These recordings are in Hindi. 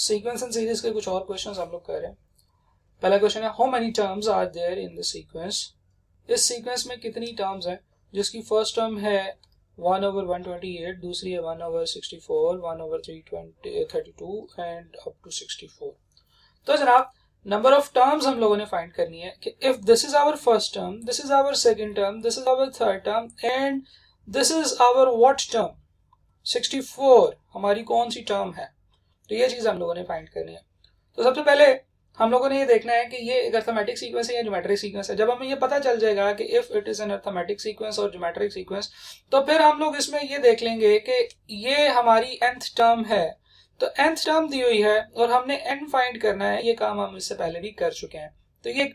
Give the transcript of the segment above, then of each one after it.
सीक्वेंस एंड सीरीज के कुछ और क्वेश्चंस हम लोग कर रहे हैं। पहला क्वेश्चन है how many terms are there in the sequence. इस सीक्वेंस में कितनी टर्म्स हैं, जिसकी फर्स्ट टर्म है 1/128, दूसरी है 1/64, 1/332 एंड अप टू 64। तो जनाब नंबर ऑफ टर्म्स हम लोगों ने फाइंड करनी है कि if this is our first term, this is our second term, this is our third term and this is our what term, 64 हमारी कौन सी टर्म है। तो ये चीज हम लोगों ने फाइंड करनी है। तो सबसे पहले हम लोगों ने ये देखना है कि ये एक अर्थमेटिक सीक्वेंस है या ज्योमेट्रिक सीक्वेंस है। जब हमें ये पता चल जाएगा कि if it is an arithmetic sequence और ज्योमेट्रिक सीक्वेंस, तो फिर हम लोग इसमें ये देख लेंगे कि ये हमारी nth टर्म है। तो nth टर्म दी हुई है और हमने n फाइंड करना है। ये काम हम इससे पहले भी कर चुके हैं। तो ये एक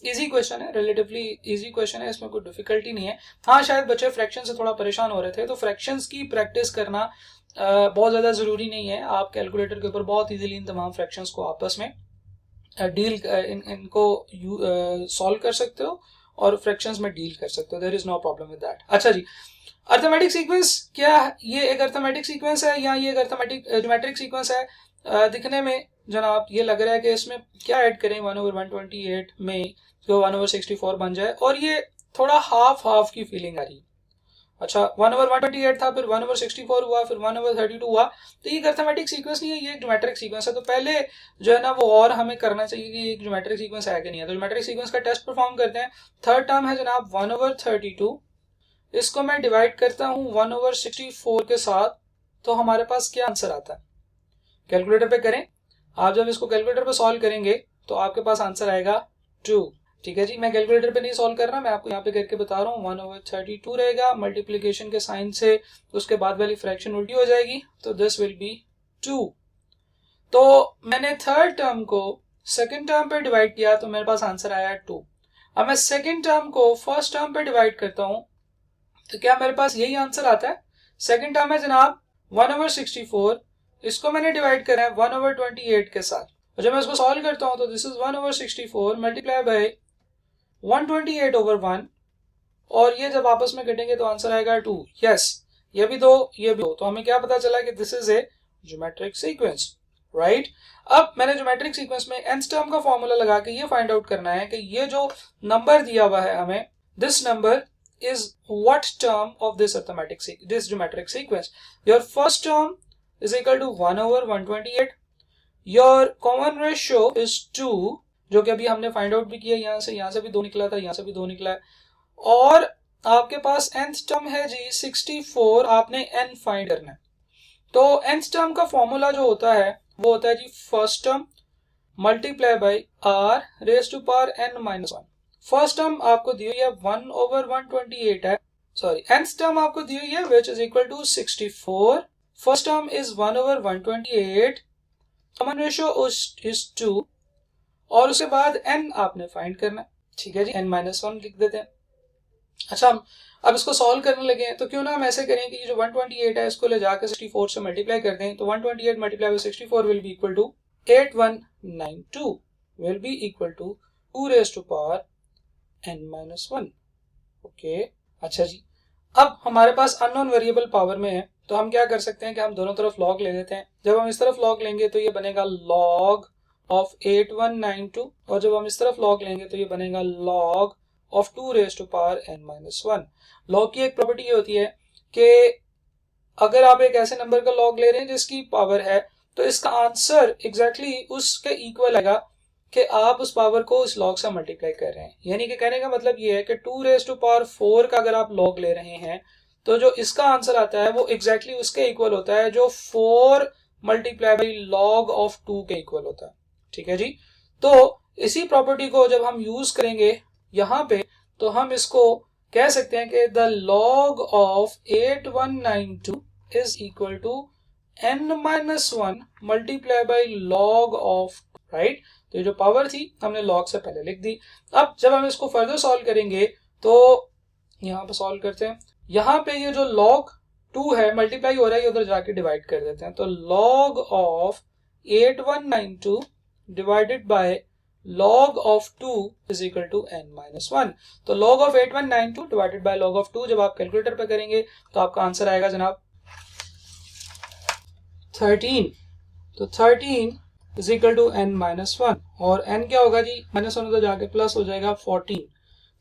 इजी क्वेश्चन है, रिलेटिवली इजी क्वेश्चन है, इसमें कोई डिफिकल्टी नहीं है। हाँ, शायद बच्चे फ्रैक्शन से थोड़ा परेशान हो रहे थे, तो फ्रैक्शंस की प्रैक्टिस करना बहुत ज़्यादा ज़रूरी नहीं है। आप कैलकुलेटर के ऊपर बहुत इजीली इन तमाम फ्रैक्शंस को आपस में इनको सॉल्व कर सकते हो और फ्रैक्शंस में डील कर सकते हो। There is no problem with that. अच्छा जी, अर्थमेटिक सीक्वेंस क्या है? ये एक अर्थमेटिक सीक्वेंस है या ये एक अर्थमेटिक ज्योमेट्रिक सीक्वेंस है? दिखने में जनाब ये लग रहा है कि इसमें क्या ऐड करें 1/128 में जो 1/64 बन जाए, और ये थोड़ा हाफ हाफ की फीलिंग आ रही है। अच्छा, 1/128 था, फिर 1/64 हुआ, फिर 1/32 हुआ। तो ये अर्थमेटिक सीक्वेंस नहीं है, ये एक ज्योमेट्रिक सीक्वेंस है। तो पहले जो है ना वो और हमें करना चाहिए कि एक ज्योमेट्रिक सीक्वेंस है कि नहीं है। तो ज्योमेट्रिक सीक्वेंस का टेस्ट परफॉर्म करते हैं। थर्ड टर्म है जनाब 1/32, इसको मैं डिवाइड करता हूँ 1/64 के साथ, तो हमारे पास क्या आंसर आता है? कैलकुलेटर पे करें। आप जब इसको कैलकुलेटर पे सॉल्व करेंगे तो आपके पास आंसर आएगा 2। ठीक है जी, मैं कैलकुलेटर पे नहीं सॉल्व कर रहा, मैं आपको यहाँ पे करके बता रहा हूँ। 1/32 रहेगा, मल्टीप्लीकेशन के साइन से उसके बाद वाली फ्रैक्शन उल्टी हो जाएगी, तो दिस विल बी 2। तो मैंने थर्ड टर्म को सेकंड टर्म पे डिवाइड किया तो मेरे पास आंसर आया 2। अब मैं सेकंड टर्म को फर्स्ट टर्म पे डिवाइड करता हूँ तो क्या मेरे पास यही आंसर आता है? सेकंड टर्म है जनाब 1/64, इसको मैंने डिवाइड करा है 1/28 के साथ। और जब मैं इसको सॉल्व करता हूँ तो दिस इज 1/64 मल्टीप्लाई बाय 128/1, और ये जब आपस में कटेंगे तो आंसर आएगा 2। यस, ये भी 2, ये भी 2। तो हमें क्या पता चला कि this is a geometric sequence, right. अब मैंने ज्योमेट्रिक सीक्वेंस में nth टर्म का फॉर्मूला लगा के ये फाइंड आउट करना है कि ये जो नंबर दिया हुआ है हमें, this number is what term of this geometric sequence. Your first term is equal to 1/128. Your common ratio is 2, जो कि अभी हमने फाइंड आउट भी किया। यहाँ से भी 2 निकला था, यहाँ से भी 2 निकला है। और आपके पास nth टर्म है जी 64, आपने n फाइंड करना है। तो nth टर्म का फॉर्मूला जो होता है वो होता है जी first term multiply by r raise to power n-1। First term आपको दी हुई है 1/128 है, सॉरी nth टर्म आपको दी हुई है which is equal to 64। First term is 1/128, common ratio is 2, और उसके बाद n आपने फाइंड करना है। ठीक है जी, n-1 लिख देते हैं। अच्छा, अब इसको सॉल्व करने लगे हैं तो क्यों ना हम ऐसे करें कि जो 128 है इसको ले जाकर 64 से मल्टीप्लाई कर दें। तो 128 multiply by 64 will be equal to 8192 will be equal to 2 raise to power n-1। Okay, अच्छा जी, अब हमारे पास अननोन वेरिएबल पावर में है तो हम क्या कर सकते हैं कि हम दोनों तरफ लॉग ले लेते हैं। जब हम इस तरफ लॉग लेंगे तो ये बनेगा log ऑफ 8192, और जब हम इस तरफ लॉग लेंगे तो ये बनेगा log of 2 raise to power n-1। Log की एक प्रॉपर्टी ये होती है कि अगर आप एक ऐसे नंबर का लॉग ले रहे हैं जिसकी पावर है तो इसका आंसर एग्जैक्टली उसके इक्वल आएगा कि आप उस पावर को उस लॉग से मल्टीप्लाई कर रहे हैं। यानी कि कहने का मतलब ये है कि 2 रेज टू पावर 4 का अगर आप लॉग ले रहे हैं तो जो इसका आंसर आता है वो एग्जैक्टली उसके इक्वल होता है जो 4 मल्टीप्लाई बाई लॉग ऑफ 2 के इक्वल होता है। ठीक है जी, तो इसी प्रॉपर्टी को जब हम यूज करेंगे यहाँ पे तो हम इसको कह सकते हैं कि the log of 8192 is equal to n-1 multiply by log of, right. तो ये जो पावर थी हमने लॉग से पहले लिख दी। अब जब हम इसको फर्दर सॉल्व करेंगे तो यहाँ पे सॉल्व करते हैं। यहाँ पे ये जो log 2 है मल्टीप्लाई हो रहा है, उधर जाके डिवाइड कर देते हैं। तो log of 8192 divided by log of 2 is equal to n-1। तो log of 8192 divided by log of 2 जब आप कैलकुलेटर पे करेंगे तो आपका आंसर आएगा जनाब 13। तो 13 is equal to n minus 1 और n क्या होगा जी, माइनस 1 तो जाके प्लस हो जाएगा 14।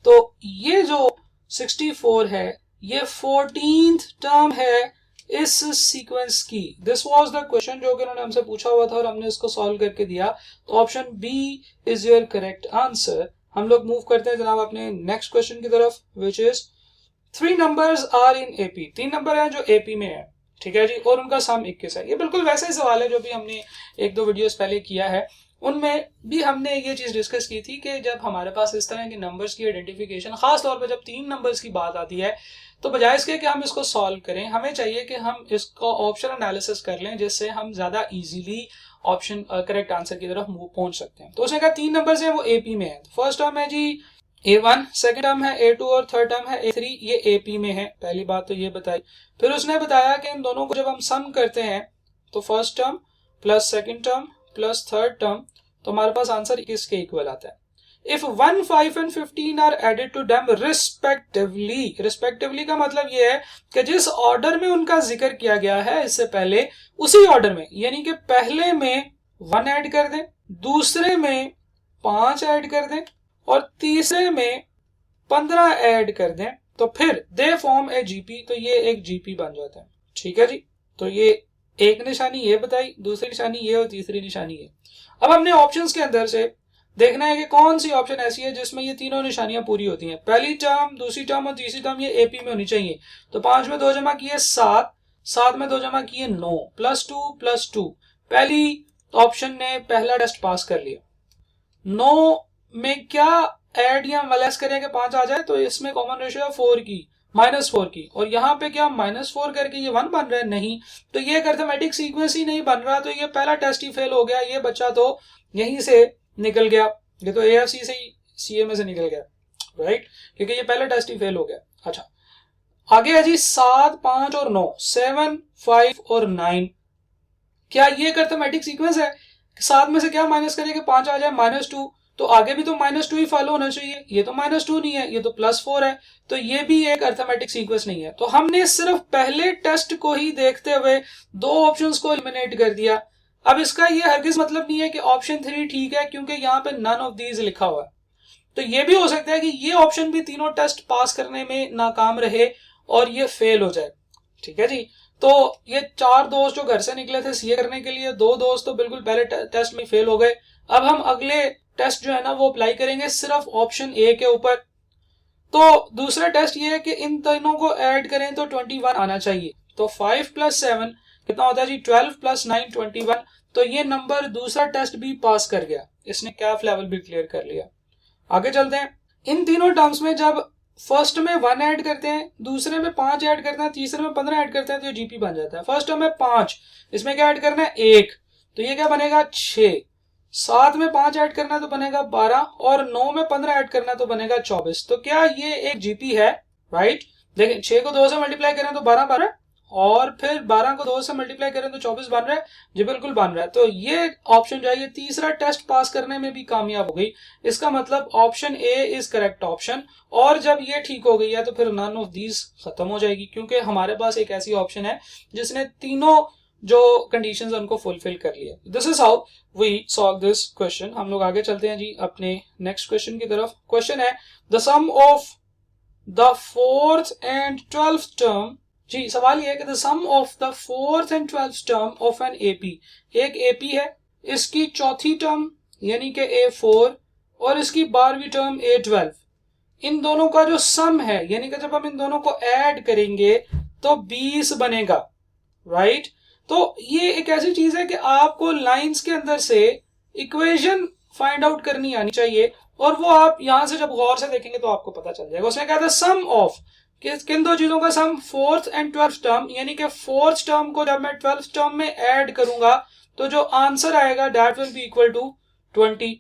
तो ये जो 64 है ये 14th टर्म है इस सीक्वेंस की। दिस वाज द क्वेश्चन जो कि उन्होंने हमसे पूछा हुआ था और हमने इसको सॉल्व करके दिया। तो option B is your correct answer. हम लोग मूव करते हैं जनाब अपने नेक्स्ट क्वेश्चन की तरफ, which is 3 numbers are in AP. 3 number हैं जो एपी में है, ठीक है जी, और उनका सम 21 है। ये बिल्कुल वैसे ही सवाल है जो भी हमने एक दो वीडियोस पहले किया है, उनमें भी हमने ये चीज डिस्कस की थी कि जब हमारे पास इस तरह के नंबर्स की आइडेंटिफिकेशन, खास तौर पर जब 3 नंबर्स की बात आती है, तो बजाय इसके कि हम इसको सॉल्व करें, हमें चाहिए कि हम इसको ऑप्शन एनालिसिस कर लें, जिससे हम ज्यादा इजीली ऑप्शन करेक्ट आंसर की तरफ पहुंच सकते हैं। तो उसने कहा 3 नंबर्स हैं वो एपी में है। फर्स्ट टर्म है जी A1, सेकंड टर्म है A2 और थर्ड टर्म है A3, ये AP में है। पहली बात तो ये बताई। फिर उसने बताया कि इन दोनों को जब हम सम करते हैं तो first term plus second term plus third term, तो हमारे पास आंसर किसके इक्वल आता है। If 1, 5 and 15 are added to them respectively, respectively का मतलब ये है कि जिस ऑर्डर में उनका जिक्र किया गया है इससे पहले, उसी ऑर्डर में, यानी कि पहले में 1 ऐड कर दें, दूसरे में 5 ऐड कर दें और तीसरे में 15 ऐड कर दें, तो फिर दे फॉर्म ए जीपी। तो ये एक जीपी बन जाता है, ठीक है जी। तो ये एक निशानी ये बताई, दूसरी निशानी ये और तीसरी निशानी ये। अब हमने ऑप्शंस के अंदर से देखना है कि कौन सी ऑप्शन ऐसी है जिसमें ये तीनों निशानियां पूरी होती हैं। पहली टर्म, दूसरी टर्म और तीसरी टर्म ये एपी में होनी चाहिए। तो 5 में 2 जमा किए 7, 7 में 2 जमा किए 9, +2 पहली ऑप्शन ने पहला टेस्ट पास कर लिया। 9 में क्या ऐड या लेस करें कि 5 आ जाए, तो इसमें कॉमन रेशियो है 4 की, -4 की, और यहाँ पे क्या -4 करके ये 1 बन रहा है, नहीं, तो ये एक अर्थमेटिक सीक्वेंस ही नहीं बन रहा, तो ये पहला टेस्ट ही फेल हो गया। ये बच्चा तो यहीं से निकल गया, ये तो AFC से ही CA में से निकल गया, राइट, क्योंकि ये पहला टेस्ट ही फेल हो गया। अच्छा, आगे है जी 7, 5 और 9, 7, 5 और 9। क्या ये एक अर्थमेटिक सीक्वेंस है? 7 में से क्या माइनस करें कि 5 आ जाए, -2, तो आगे भी तो -2 ही फॉलो होना चाहिए। ये तो -2 नहीं है, ये तो +4 है, तो ये भी एक अर्थमेटिक सीक्वेंस नहीं है। तो हमने सिर्फ पहले टेस्ट को ही देखते हुए दो ऑप्शंस को एलिमिनेट कर दिया। अब इसका ये हरगिज मतलब नहीं है कि ऑप्शन 3 ठीक है, क्योंकि यहाँ पे नन ऑफ दीज लिखा हुआ है। तो ये भी हो सकता है कि ये ऑप्शन भी तीनों टेस्ट पास करने में नाकाम रहे और ये फेल हो जाए, ठीक है जी। तो ये 4 दोस्त जो घर से निकले थे सीए करने के लिए, 2 दोस्त तो बिल्कुल पहले टेस्ट में फेल हो गए। अब हम अगले टेस्ट जो है ना वो अप्लाई करेंगे सिर्फ ऑप्शन ए के ऊपर। तो दूसरा टेस्ट ये है कि इन तीनों को ऐड करें तो 21 आना चाहिए। तो 5 + 7 कितना होता है जी, 12 + 9 21। तो ये नंबर दूसरा टेस्ट भी पास कर गया, इसने कैफ लेवल भी क्लियर कर लिया। आगे चलते हैं। इन तीनों टर्म्स में जब फर्स्ट में 1 ऐड करते हैं, दूसरे में 5 ऐड करते हैं, तीसरे में 15 ऐड करते हैं, तो ये जीपी बन जाता है। फर्स्ट टर्म में 5, इसमें क्या ऐड करना है 1, तो ये क्या बनेगा 6, 7 में 5 ऐड करना है तो बनेगा 12, और 9 में 15 ऐड करना है तो बनेगा 24। तो क्या ये एक जीपी है, राइट। देखिए 6 को 2 से मल्टीप्लाई करें तो 12 बन रहा है, और फिर 12 को 2 से मल्टीप्लाई करें तो 24 बन रहा है, जी बिल्कुल बन रहा है। तो ये ऑप्शन जो है ये तीसरा टेस्ट पास करने में भी कामयाब हो गई। इसका मतलब option A is correct option, और जब ये ठीक हो गई है तो फिर नन ऑफ दीज खत्म हो जाएगी, क्योंकि हमारे पास एक ऐसी ऑप्शन है जिसने तीनों जो कंडीशंस उनको फुलफिल कर लिया। This is how we solve this question. हम लोग आगे चलते हैं जी अपने नेक्स्ट क्वेश्चन की तरफ। क्वेश्चन है the sum of the 4th and 12th term. जी सवाल ये है कि the sum of the 4th and 12th term of an AP. एक एपी है, इसकी चौथी टर्म यानी कि A4 और इसकी 12वीं टर्म A12, इन दोनों का जो सम है, यानी कि जब हम इन दोनों को ऐड करेंगे तो 20 बनेगा, राइट। तो ये एक ऐसी चीज है कि आपको लाइंस के अंदर से इक्वेशन फाइंड आउट करनी आनी चाहिए, और वो आप यहां से जब गौर से देखेंगे तो आपको पता चल जाएगा। उसने कहा था सम ऑफ, किन दो चीजों का सम, 4th and 12th टर्म, यानी कि 4th टर्म को जब मैं 12th टर्म में ऐड करूंगा तो जो आंसर आएगा that will be equal to 20।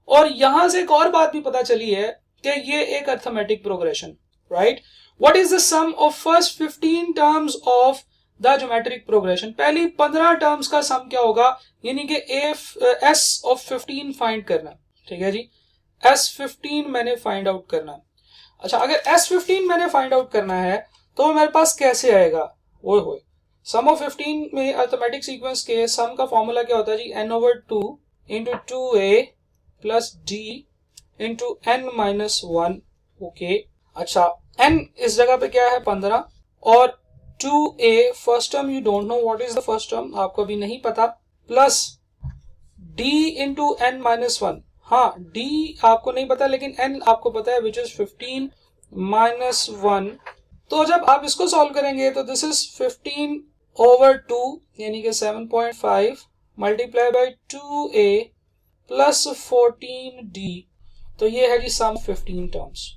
और यहां से एक और बात भी पता चली है कि ये एक arithmetic progression, right. What is the sum of first 15 terms of the geometric progression. पहली 15 टर्म्स का सम क्या होगा, यानी कि S ऑफ 15 फाइंड करना, ठीक है जी। S15 मैंने फाइंड आउट करना। अच्छा, अगर S15 मैंने फाइंड आउट करना है तो मेरे पास कैसे आएगा, ओए होए, सम ऑफ 15 में अर्थमेटिक सीक्वेंस के सम का फॉर्मूला क्या होता है जी, n/2 into 2a plus d into n-1. Okay, अच्छा n इस जगह पे क्या है 15 और 2a first term, you don't know what is the first term, आपको अभी नहीं पता, प्लस d इंटू n-1. हाँ, d आपको नहीं पता लेकिन n आपको पता है, विच इज 15 माइनस 1. तो जब आप इसको सॉल्व करेंगे तो दिस इज 15/2 यानी कि 7.5 multiply by 2a plus 14d. तो ये है जी सम 15 टर्म्स.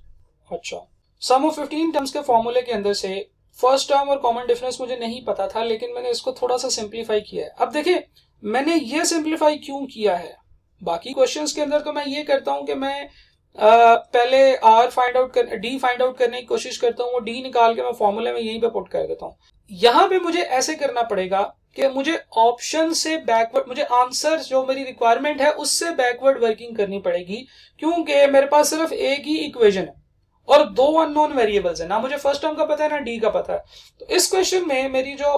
अच्छा, सम ऑफ 15 टर्म्स के फॉर्मूले के अंदर से फर्स्ट टर्म और कॉमन डिफरेंस मुझे नहीं पता था, लेकिन मैंने इसको थोड़ा सा सिंप्लीफाई किया है. अब देखिए मैंने ये सिंप्लीफाई क्यों किया है. बाकी क्वेश्चंस के अंदर तो मैं ये करता हूं कि मैं पहले r फाइंड आउट कर d फाइंड आउट करने की कोशिश करता हूं, वो d निकाल के मैं फॉर्मूले में यहीं पे पुट कर देता हूं. यहां पे मुझे ऐसे करना पड़ेगा कि मुझे ऑप्शन से बैकवर्ड, मुझे आंसर जो मेरी रिक्वायरमेंट है उससे बैकवर्ड वर्किंग करनी पड़ेगी, क्योंकि मेरे पास सिर्फ एक ही इक्वेशन है और दो अननोन वेरिएबल्स है, ना मुझे फर्स्ट टर्म का पता है ना डी का पता है. तो इस क्वेश्चन में मेरी जो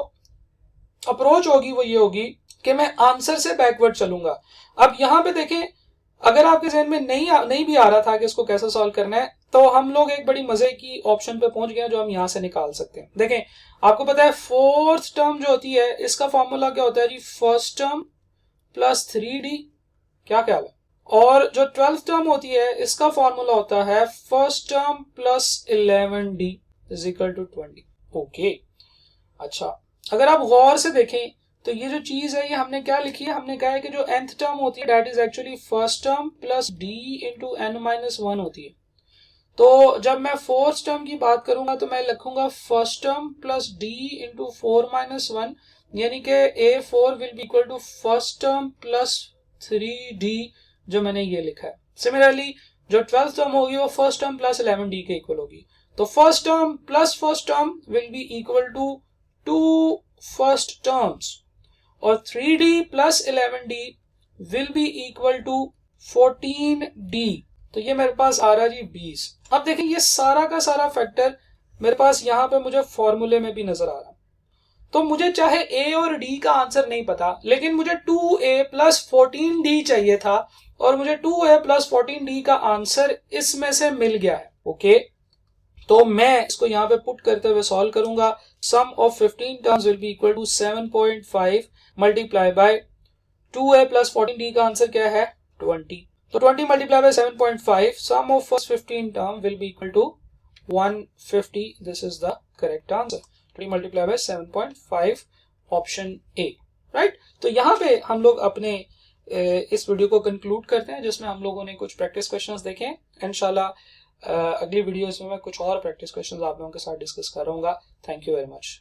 अप्रोच होगी वो ये होगी कि मैं आंसर से बैकवर्ड चलूंगा. अब यहां पे देखें, अगर आपके जहन में नहीं भी आ रहा था कि इसको कैसे सॉल्व करना है, तो हम लोग एक बड़ी मजे की ऑप्शन पे पहुंच गए जो हम यहां से निकाल सकते हैं. देखें, आपको पता है फोर्थ टर्म जो होती है इसका फॉर्मूला क्या होता है जी, फर्स्ट टर्म प्लस 3d. क्या ख्याल है? और जो 12th टर्म होती है इसका फॉर्मूला होता है first term plus 11d is equal to 20. Okay, अच्छा अगर आप गौर से देखें तो ये जो चीज है ये हमने क्या लिखी है, हमने कहा है कि जो nth टर्म होती है that is actually first term plus d into n-1 होती है. तो जब मैं फोर्थ टर्म की बात करूंगा तो मैं लिखूंगा first term plus d into 4-1, यानी कि a4 will be equal to first term plus 3d जो मैंने ये लिखा है. सिमिलरली जो 12th टर्म होगी वो फर्स्ट टर्म प्लस 11d के इक्वल होगी. तो first term plus first term will be equal to 2 first terms और 3d plus 11d will be equal to 14d. तो ये मेरे पास आ रहा जी 20. अब देखिए ये सारा का सारा फैक्टर मेरे पास यहाँ पे मुझे फॉर्मूले में भी नजर आ रहा. तो मुझे चाहे a और d का आंसर नहीं पता, लेकिन मुझे 2a प्लस 14d चाहिए था और मुझे 2a प्लस 14d का आंसर इसमें से मिल गया है. ओके, तो मैं इसको यहाँ पे पुट करते हुए सॉल्व करूंगा. Sum of 15 terms will be equal to 7.5 multiply by 2a plus 14d का आंसर क्या है 20. तो 20 multiply by 7.5, sum of first 15 term will be equal to 150. This is the correct answer. 20 multiply by 7.5 option A. Right, तो यहाँ पे हम लोग अपने इस वीडियो को कंक्लूड करते हैं जिसमें हम लोगों ने कुछ प्रैक्टिस क्वेश्चंस देखे. इंशाल्लाह अगली वीडियोस में मैं कुछ और प्रैक्टिस क्वेश्चंस आप लोगों के साथ डिस्कस करूंगा. Thank you very much.